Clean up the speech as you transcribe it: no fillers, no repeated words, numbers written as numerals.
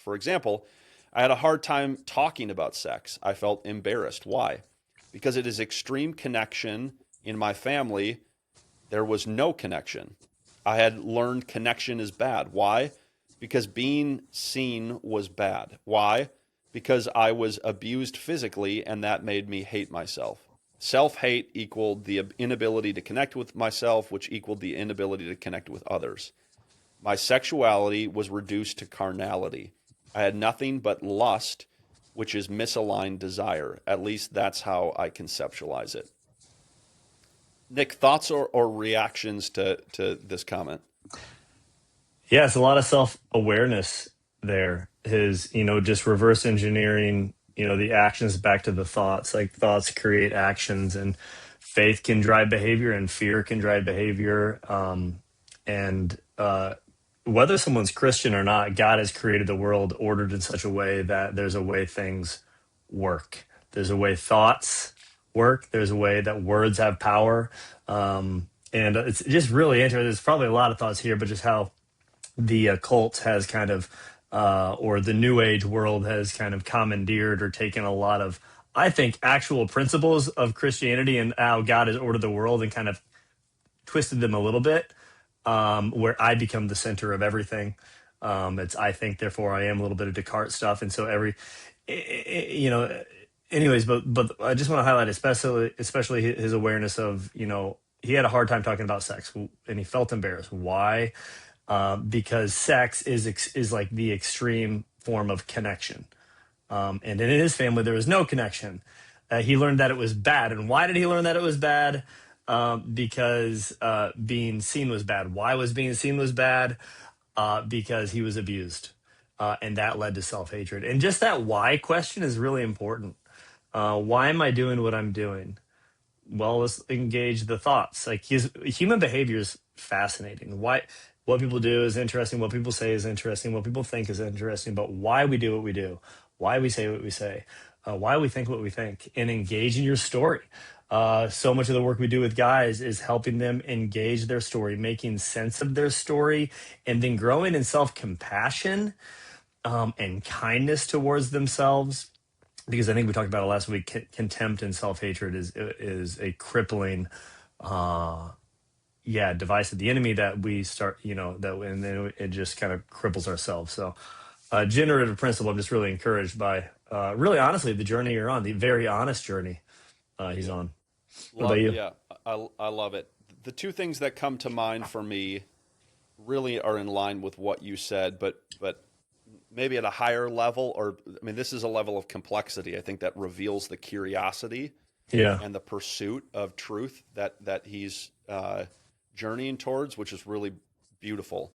For example, I had a hard time talking about sex. I felt embarrassed. Why? Because it is extreme connection. In my family, there was no connection. I had learned connection is bad. Why? Because being seen was bad. Why? Because I was abused physically, and that made me hate myself. Self hate equaled the inability to connect with myself, which equaled the inability to connect with others. My sexuality was reduced to carnality. I had nothing but lust, which is misaligned desire. At least that's how I conceptualize it. Nick, thoughts or reactions to this comment? Yeah, it's a lot of self-awareness there. His, just reverse engineering, the actions back to the thoughts. Like thoughts create actions, and faith can drive behavior, and fear can drive behavior. And whether someone's Christian or not, God has created the world ordered in such a way that there's a way things work. There's a way thoughts work. There's a way that words have power. And it's just really interesting. There's probably a lot of thoughts here, but just how the occult has kind of, or the new age world has kind of commandeered or taken a lot of, I think, actual principles of Christianity and how God has ordered the world and kind of twisted them a little bit, where I become the center of everything. It's I think, therefore I am, a little bit of Descartes stuff. And so you know, anyways, but I just want to highlight especially his awareness of, he had a hard time talking about sex and he felt embarrassed. Why? Because sex is like the extreme form of connection. And in his family, there was no connection. He learned that it was bad. And why did he learn that it was bad? Because being seen was bad. Why was being seen was bad? Because he was abused. And that led to self hatred. And just that why question is really important. Why am I doing what I'm doing? Well, let's engage the thoughts. Like his human behavior is fascinating. What people do is interesting. What people say is interesting. What people think is interesting. But why we do what we do, why we say what we say, why we think what we think, and engage in your story. So much of the work we do with guys is helping them engage their story, making sense of their story, and then growing in self compassion and kindness towards themselves, because I think we talked about it last week. Contempt and self hatred is a crippling, device of the enemy that we start, that and then it just kind of cripples ourselves. So, generative principle, I'm just really encouraged by, really honestly, the journey you're on, the very honest journey he's Yeah. on. What about you? Yeah, I love it. The two things that come to mind for me really are in line with what you said, but maybe at a higher level, or I mean, this is a level of complexity. I think that reveals the curiosity Yeah, and the pursuit of truth that he's journeying towards, which is really beautiful.